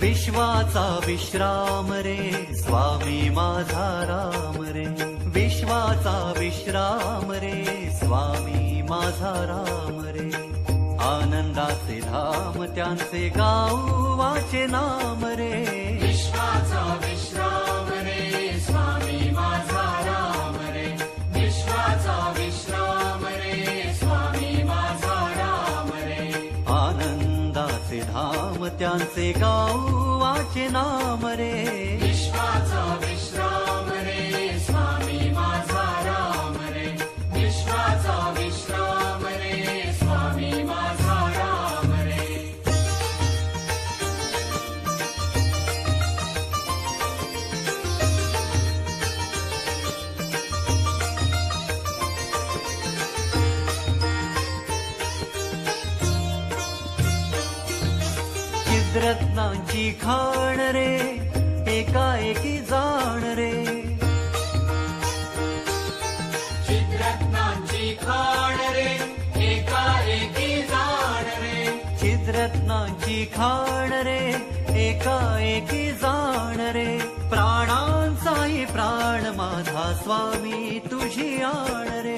विश्वाचा विश्राम रे स्वामी माझा राम रे, विश्वाचा विश्राम रे स्वामी माझा राम रे. आनंदाचे धाम त्यांचे गाऊ वाचे नाम रे, विश्वाचा विश्राम रे स्वामी माझा राम रे, विश्वाचा विश्राम रे स्वामी माझा राम रे. आनंदाचे धाम त्यांचे गाऊ वाचे नाम रे, विश्वाचा विश्राम रे स्वामी माझा राम रे, विश्वाचा विश्राम रे स्वामी माझा राम रे. चिद्रत्नांची खाण रे एकाएकी जाण रे, चिद्रत्नांची खाण रे एकाएकी जाण रे, चिद्रत्नांची खाण रे एकाएकी जाण रे. प्राणांचाही प्राण माझा स्वामी तुझी आण रे,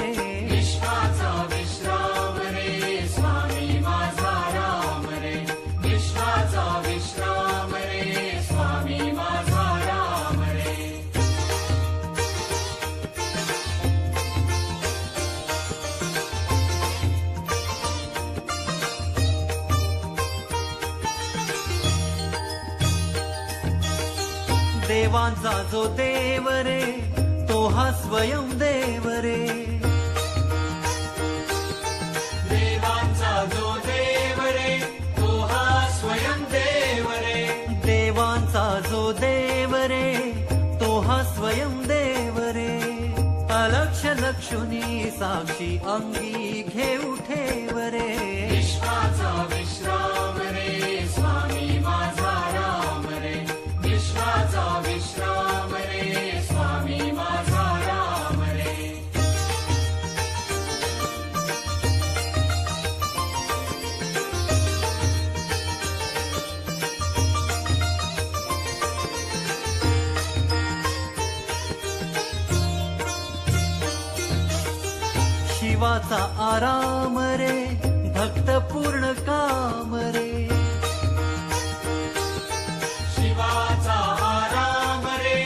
विश्वाचा विश्राम रे स्वामी माझा राम रे, विश्वाचा विश्राम रे स्वामी माझा राम रे. देवांचा जो देव रे तो हा स्वयं देव रे, देवांचा जो देव रे तो हा स्वयं देव रे, देवांचा जो देव रे तो हा स्वयं देव रे. अलक्ष लक्षुनी साक्षी अंगी घेऊ ठेव रे, विश्वाचा विश्राम रे स्वामी माझा राम रे, विश्वाचा विश्राम रे स्वामी माझा राम रे. शिवाचा आराम रे भक्त पूर्ण काम रे, शिवाचा आराम रे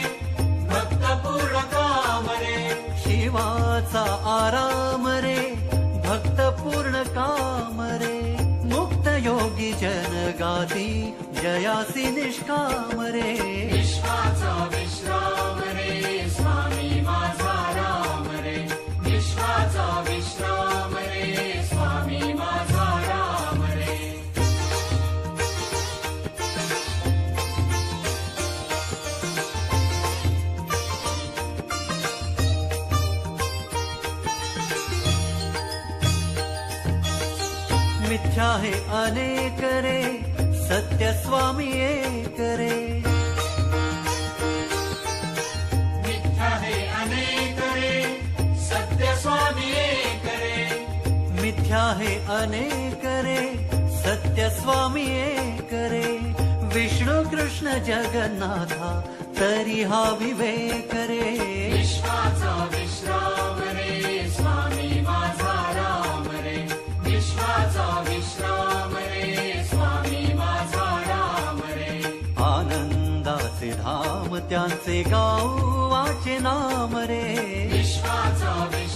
भक्त पूर्ण काम रे, शिवाचा आराम रे भक्त पूर्ण काम रे. मुक्त योगी जन गाती जयासी निष्काम रे, विश्वाचा विश्राम रे स्वामी माझा राम रे, विश्वाचा विश्राम रे स्वामी माझा राम रे. मिथ्या है अनेक रे सत्य स्वामी एक रे, मिथ्या है अनेक रे सत्य स्वामी एक रे, मिथ्या है अनेक रे सत्य स्वामी एक रे. विष्णु कृष्ण जगन्नाथा तरी हा विवेक रे, विश्वाचा विश्राम रे स्वामी माझा राम रे, विश्वाचा विश्राम रे स्वामी माझा राम रे. आनंदाचे धाम त्यांचे गाऊ वाचे नाम रे, विश्वाचा विश्राम